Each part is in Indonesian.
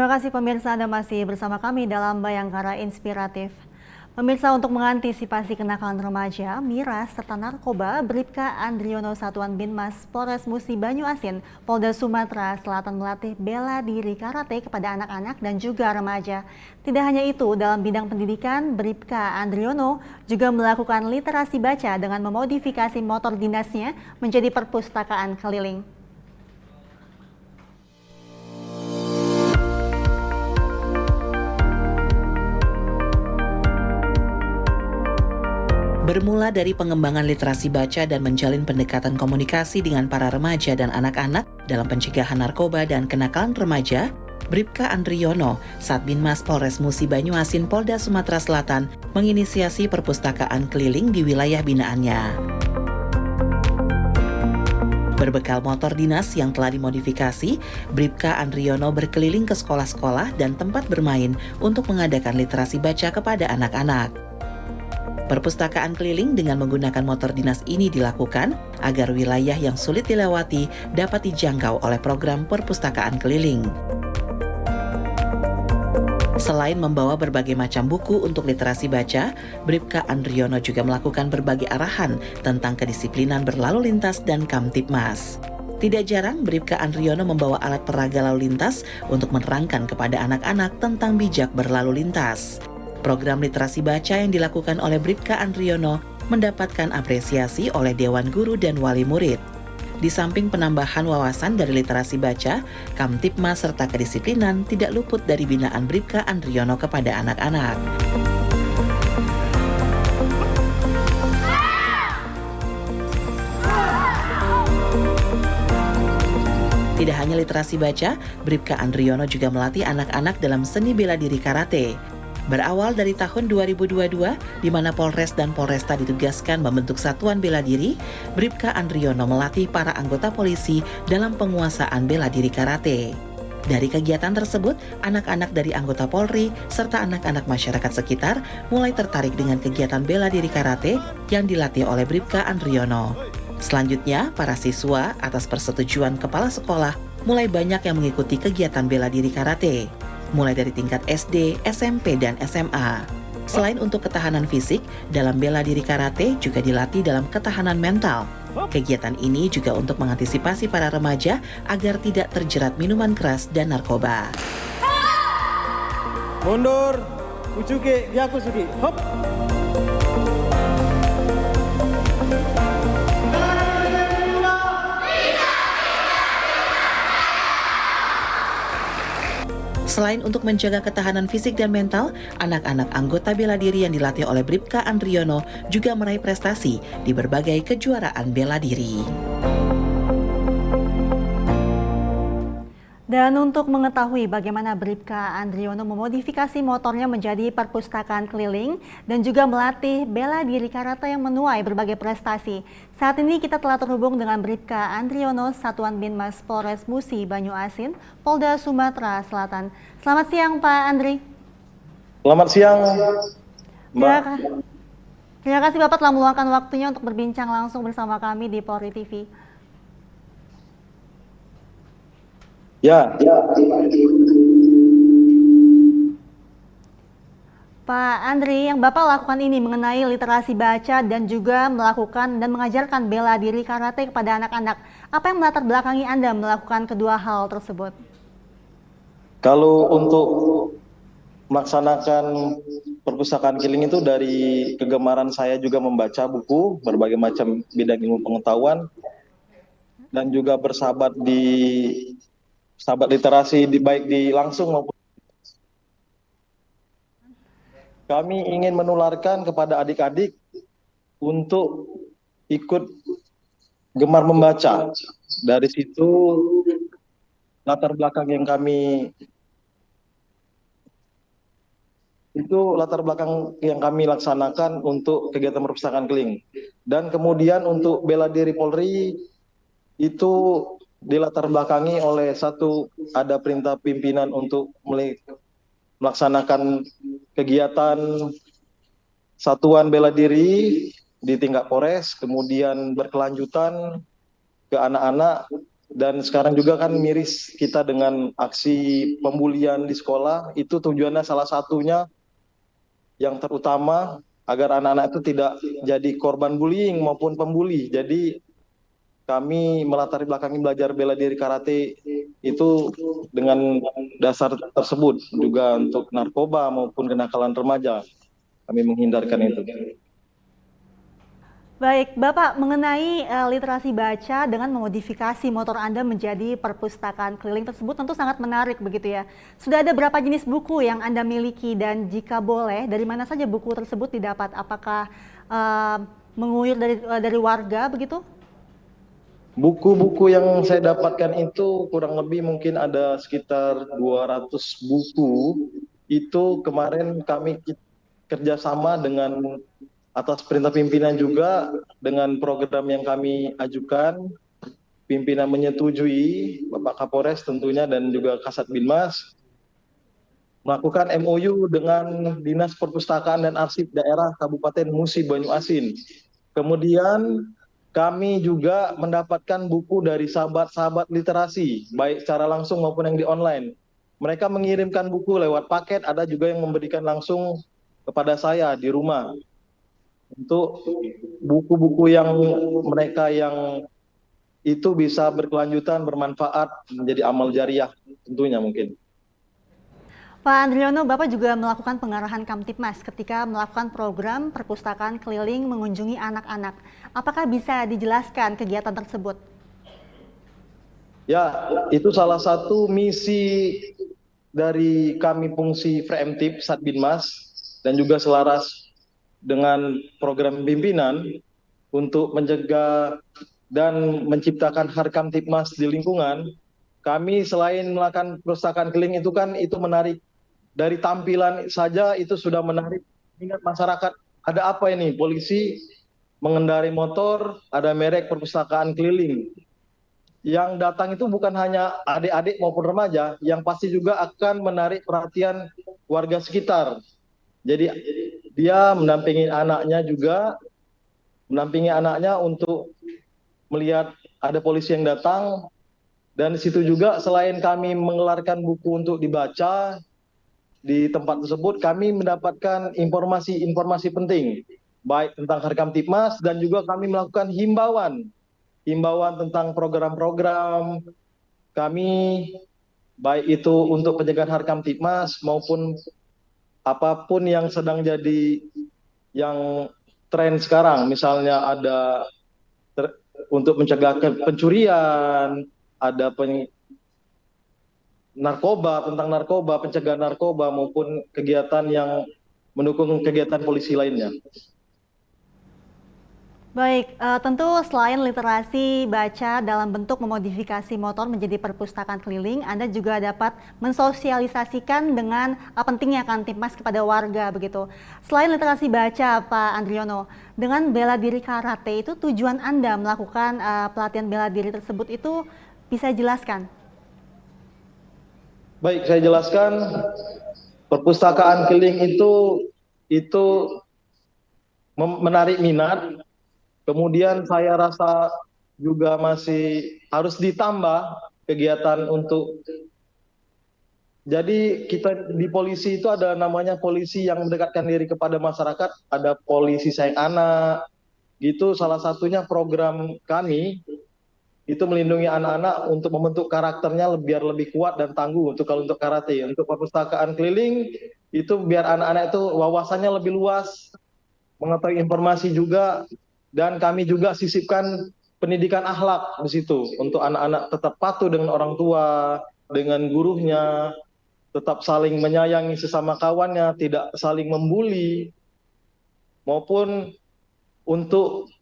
Terima kasih pemirsa, Anda masih bersama kami dalam Bayangkara Inspiratif. Pemirsa, untuk mengantisipasi kenakalan remaja, miras, serta narkoba, Bribka Andriono Satuan Binmas Polres Musi Banyuasin, Polda Sumatera Selatan melatih bela diri karate kepada anak-anak dan juga remaja. Tidak hanya itu, dalam bidang pendidikan, Bribka Andriono juga melakukan literasi baca dengan memodifikasi motor dinasnya menjadi perpustakaan keliling. Bermula dari pengembangan literasi baca dan menjalin pendekatan komunikasi dengan para remaja dan anak-anak dalam pencegahan narkoba dan kenakalan remaja, Bribka Andriono, Satbinmas Polres Musi Banyuasin, Polda Sumatera Selatan, menginisiasi perpustakaan keliling di wilayah binaannya. Berbekal motor dinas yang telah dimodifikasi, Bribka Andriono berkeliling ke sekolah-sekolah dan tempat bermain untuk mengadakan literasi baca kepada anak-anak. Perpustakaan keliling dengan menggunakan motor dinas ini dilakukan agar wilayah yang sulit dilewati dapat dijangkau oleh program perpustakaan keliling. Selain membawa berbagai macam buku untuk literasi baca, Bribka Andriono juga melakukan berbagai arahan tentang kedisiplinan berlalu lintas dan Kamtibmas. Tidak jarang Bribka Andriono membawa alat peraga lalu lintas untuk menerangkan kepada anak-anak tentang bijak berlalu lintas. Program literasi baca yang dilakukan oleh Bribka Andriono mendapatkan apresiasi oleh Dewan Guru dan Wali Murid. Di samping penambahan wawasan dari literasi baca, Kamtibmas serta kedisiplinan tidak luput dari binaan Bribka Andriono kepada anak-anak. Tidak hanya literasi baca, Bribka Andriono juga melatih anak-anak dalam seni bela diri karate. Berawal dari tahun 2022, di mana Polres dan Polresta ditugaskan membentuk satuan bela diri, Bribka Andriono melatih para anggota polisi dalam penguasaan bela diri karate. Dari kegiatan tersebut, anak-anak dari anggota Polri serta anak-anak masyarakat sekitar mulai tertarik dengan kegiatan bela diri karate yang dilatih oleh Bribka Andriono. Selanjutnya, para siswa atas persetujuan kepala sekolah mulai banyak yang mengikuti kegiatan bela diri karate, mulai dari tingkat SD, SMP, dan SMA. Selain untuk ketahanan fisik, dalam bela diri karate juga dilatih dalam ketahanan mental. Kegiatan ini juga untuk mengantisipasi para remaja agar tidak terjerat minuman keras dan narkoba. Mundur, ujuke, byakusugi, hop. Selain untuk menjaga ketahanan fisik dan mental, anak-anak anggota bela diri yang dilatih oleh Bribka Andriono juga meraih prestasi di berbagai kejuaraan bela diri. Dan untuk mengetahui bagaimana Bribka Andriono memodifikasi motornya menjadi perpustakaan keliling dan juga melatih bela diri karate yang menuai berbagai prestasi. Saat ini kita telah terhubung dengan Bribka Andriono, Satuan Binmas Polres Musi Banyuasin, Polda Sumatera Selatan. Selamat siang Pak Andri. Selamat siang, Mbak. Terima kasih Bapak telah meluangkan waktunya untuk berbincang langsung bersama kami di Polri TV. Ya. Pak Andri, yang Bapak lakukan ini mengenai literasi baca dan juga melakukan dan mengajarkan bela diri karate kepada anak-anak. Apa yang melatar belakangi Anda melakukan kedua hal tersebut? Kalau untuk melaksanakan perpustakaan keliling itu dari kegemaran saya juga membaca buku berbagai macam bidang ilmu pengetahuan dan juga bersahabat literasi baik di langsung maupun kami ingin menularkan kepada adik-adik untuk ikut gemar membaca. Dari situ latar belakang yang kami laksanakan untuk kegiatan perpustakaan keliling. Dan kemudian untuk bela diri Polri itu dilatar belakangi oleh ada perintah pimpinan untuk melaksanakan kegiatan satuan bela diri di tingkat Polres, kemudian berkelanjutan ke anak-anak Dan sekarang juga kan miris kita dengan aksi pembulian di sekolah, itu tujuannya salah satunya yang terutama agar anak-anak itu tidak jadi korban bullying maupun pembuli. Jadi kami melatar belakangi belajar bela diri karate itu dengan dasar tersebut, juga untuk narkoba maupun kenakalan remaja. Kami menghindarkan itu. Baik, Bapak, mengenai literasi baca dengan memodifikasi motor Anda menjadi perpustakaan keliling tersebut tentu sangat menarik begitu ya. Sudah ada berapa jenis buku yang Anda miliki dan jika boleh dari mana saja buku tersebut didapat? Apakah menguyur dari warga begitu? Buku-buku yang saya dapatkan itu kurang lebih mungkin ada sekitar 200 buku. Itu kemarin kami kerjasama dengan atas perintah pimpinan juga dengan program yang kami ajukan. Pimpinan menyetujui, Bapak Kapolres tentunya dan juga Kasat Binmas, melakukan MOU dengan Dinas Perpustakaan dan Arsip Daerah Kabupaten Musi Banyuasin. Kemudian kami juga mendapatkan buku dari sahabat-sahabat literasi, baik secara langsung maupun yang di online. Mereka mengirimkan buku lewat paket, ada juga yang memberikan langsung kepada saya di rumah. Untuk buku-buku yang mereka yang itu bisa berkelanjutan, bermanfaat, menjadi amal jariah tentunya mungkin. Pak Andriono, Bapak juga melakukan pengarahan Kamtibmas ketika melakukan program perpustakaan keliling mengunjungi anak-anak. Apakah bisa dijelaskan kegiatan tersebut? Ya, itu salah satu misi dari kami fungsi preemptif Satbinmas dan juga selaras dengan program pimpinan untuk mencegah dan menciptakan Harkamtibmas di lingkungan. Kami selain melakukan perpustakaan keliling itu kan itu menarik, dari tampilan saja itu sudah menarik minat masyarakat. Ada apa ini? Polisi mengendarai motor, ada merek perpustakaan keliling. Yang datang itu bukan hanya adik-adik maupun remaja, yang pasti juga akan menarik perhatian warga sekitar. Jadi dia mendampingi anaknya untuk melihat ada polisi yang datang. Dan di situ juga selain kami mengeluarkan buku untuk dibaca di tempat tersebut, kami mendapatkan informasi-informasi penting baik tentang Harkamtibmas dan juga kami melakukan himbauan tentang program-program kami, baik itu untuk pencegahan Harkamtibmas maupun apapun yang sedang jadi yang tren sekarang. Misalnya ada untuk mencegah pencurian, ada tentang narkoba, pencegahan narkoba maupun kegiatan yang mendukung kegiatan polisi lainnya. Baik, tentu selain literasi baca dalam bentuk memodifikasi motor menjadi perpustakaan keliling, Anda juga dapat mensosialisasikan dengan pentingnya Kamtibmas kepada warga begitu. Selain literasi baca, Pak Andriono, dengan bela diri karate itu tujuan Anda melakukan pelatihan bela diri tersebut itu bisa jelaskan? Baik, saya jelaskan. Perpustakaan keliling itu menarik minat. Kemudian saya rasa juga masih harus ditambah kegiatan untuk. Jadi kita di polisi itu ada namanya polisi yang mendekatkan diri kepada masyarakat, ada polisi sayang anak, gitu. Salah satunya program kami itu melindungi anak-anak untuk membentuk karakternya biar lebih kuat dan tangguh kalau untuk karate. Untuk perpustakaan keliling itu biar anak-anak itu wawasannya lebih luas, mengetahui informasi juga. Dan kami juga sisipkan pendidikan akhlak di situ untuk anak-anak tetap patuh dengan orang tua, dengan gurunya, tetap saling menyayangi sesama kawannya, tidak saling membuli, maupun untuk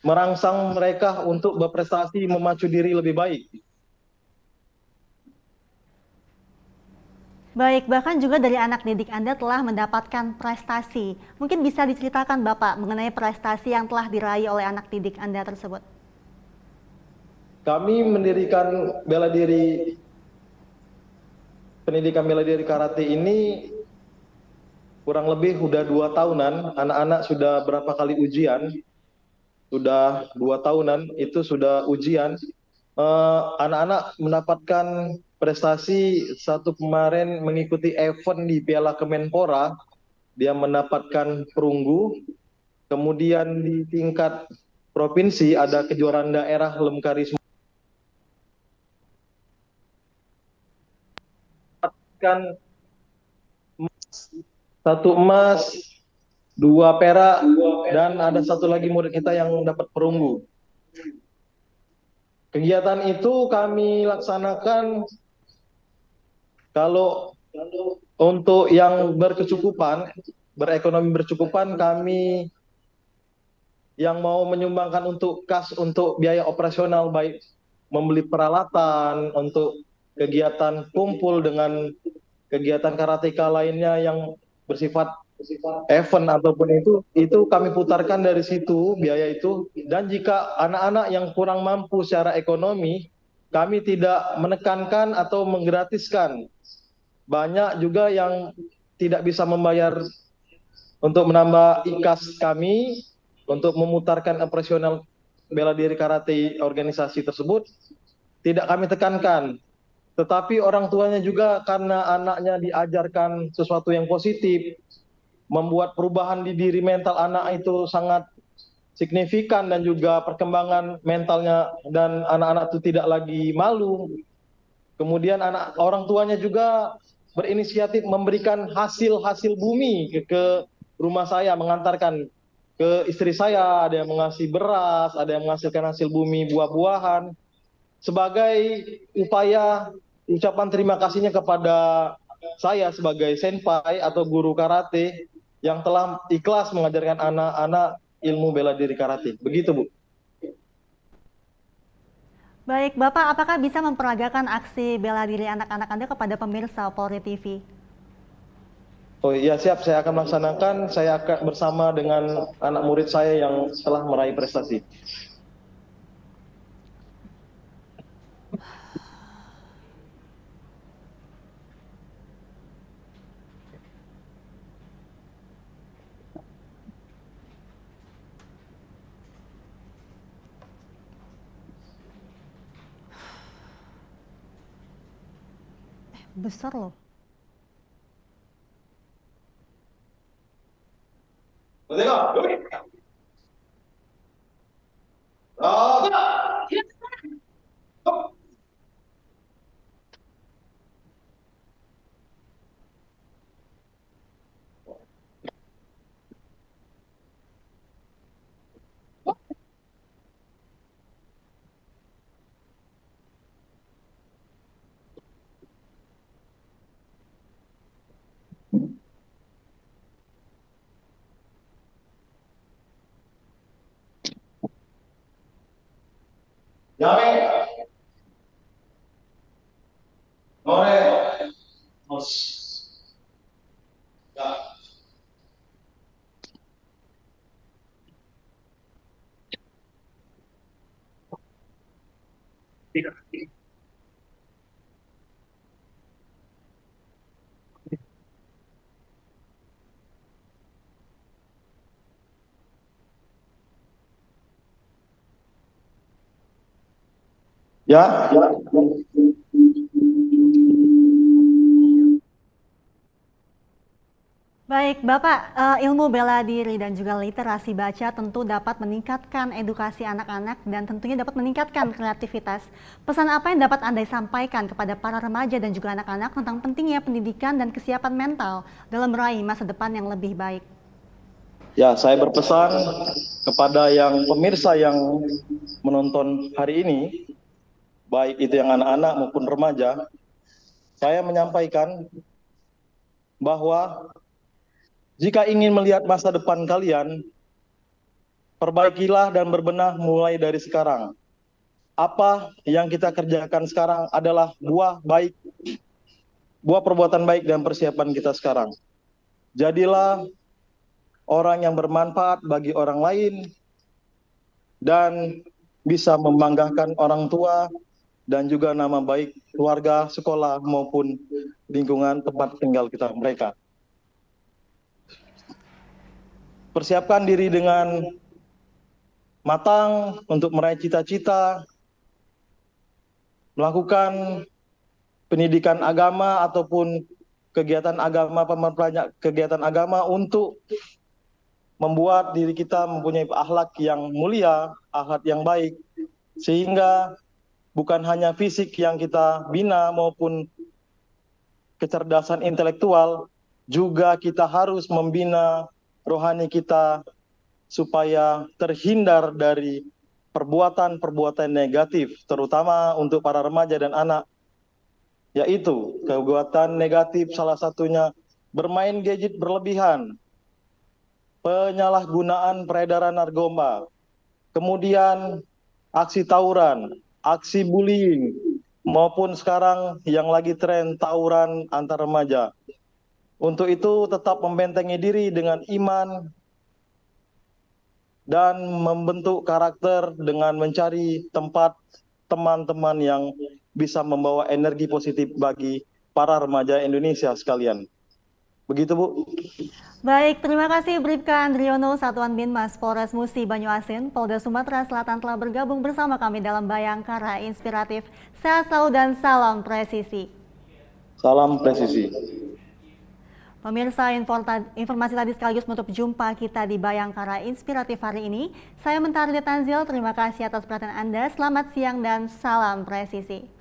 merangsang mereka untuk berprestasi, memacu diri lebih baik. Baik, bahkan juga dari anak didik Anda telah mendapatkan prestasi. Mungkin bisa diceritakan Bapak mengenai prestasi yang telah diraih oleh anak didik Anda tersebut. Kami mendirikan pendidikan bela diri karate ini kurang lebih sudah 2 tahunan. Anak-anak sudah berapa kali ujian, sudah 2 tahunan itu sudah ujian. anak-anak mendapatkan prestasi. Satu kemarin mengikuti event di Piala Kemenpora, dia mendapatkan perunggu. Kemudian di tingkat provinsi ada kejuaraan daerah Lemkarisma, kan satu emas, dua perak, dan ada satu lagi murid kita yang dapat perunggu. Kegiatan itu kami laksanakan kalau untuk yang berkecukupan, berekonomi berkecukupan, kami yang mau menyumbangkan untuk kas untuk biaya operasional, baik membeli peralatan untuk kegiatan kumpul dengan kegiatan karateka lainnya yang bersifat event ataupun itu kami putarkan dari situ biaya itu. Dan jika anak-anak yang kurang mampu secara ekonomi, kami tidak menekankan atau menggratiskan. Banyak juga yang tidak bisa membayar untuk menambah ikas kami untuk memutarkan operasional bela diri karate organisasi tersebut, tidak kami tekankan. Tetapi orang tuanya juga, karena anaknya diajarkan sesuatu yang positif, membuat perubahan di diri mental anak itu sangat signifikan, dan juga perkembangan mentalnya, dan anak-anak itu tidak lagi malu. Kemudian orang tuanya juga berinisiatif memberikan hasil bumi ke rumah saya, mengantarkan ke istri saya, ada yang mengasih beras, ada yang menghasilkan hasil bumi buah-buahan, sebagai upaya ucapan terima kasihnya kepada saya sebagai senpai atau guru karate yang telah ikhlas mengajarkan anak-anak ilmu bela diri karate. Begitu, Bu. Baik, Bapak, apakah bisa memperagakan aksi bela diri anak-anak Anda kepada pemirsa Polri TV? Oh iya, siap, saya akan melaksanakan. Saya akan bersama dengan anak murid saya yang telah meraih prestasi. Besar loh. Ya, Baik, Bapak, ilmu bela diri dan juga literasi baca tentu dapat meningkatkan edukasi anak-anak dan tentunya dapat meningkatkan kreativitas. Pesan apa yang dapat Anda sampaikan kepada para remaja dan juga anak-anak tentang pentingnya pendidikan dan kesiapan mental dalam meraih masa depan yang lebih baik? ya, saya berpesan kepada yang pemirsa yang menonton hari ini, baik itu yang anak-anak maupun remaja, saya menyampaikan bahwa jika ingin melihat masa depan kalian, perbaikilah dan berbenah mulai dari sekarang. Apa yang kita kerjakan sekarang adalah buah perbuatan baik dan persiapan kita sekarang. Jadilah orang yang bermanfaat bagi orang lain dan bisa membanggakan orang tua dan juga nama baik keluarga, sekolah maupun lingkungan tempat tinggal mereka. Persiapkan diri dengan matang untuk meraih cita-cita, melakukan pendidikan agama ataupun kegiatan agama, kegiatan agama untuk membuat diri kita mempunyai akhlak yang mulia, akhlak yang baik, sehingga bukan hanya fisik yang kita bina maupun kecerdasan intelektual, juga kita harus membina rohani kita supaya terhindar dari perbuatan-perbuatan negatif, terutama untuk para remaja dan anak, yaitu perbuatan negatif salah satunya bermain gadget berlebihan, penyalahgunaan peredaran narkoba, kemudian aksi tawuran, aksi bullying, maupun sekarang yang lagi tren tawuran antar remaja. Untuk itu tetap membentengi diri dengan iman dan membentuk karakter dengan mencari tempat teman-teman yang bisa membawa energi positif bagi para remaja Indonesia sekalian. Begitu, Bu. Baik, terima kasih Bribka Andriono, Satuan Binmas Polres Musi Banyuasin, Polda Sumatera Selatan telah bergabung bersama kami dalam Bayangkara Inspiratif. Sehat selalu dan salam presisi. Salam presisi. Pemirsa, informasi tadi sekaligus menutup jumpa kita di Bayangkara Inspiratif hari ini. Saya Mentari Tanzil, terima kasih atas perhatian Anda. Selamat siang dan salam presisi.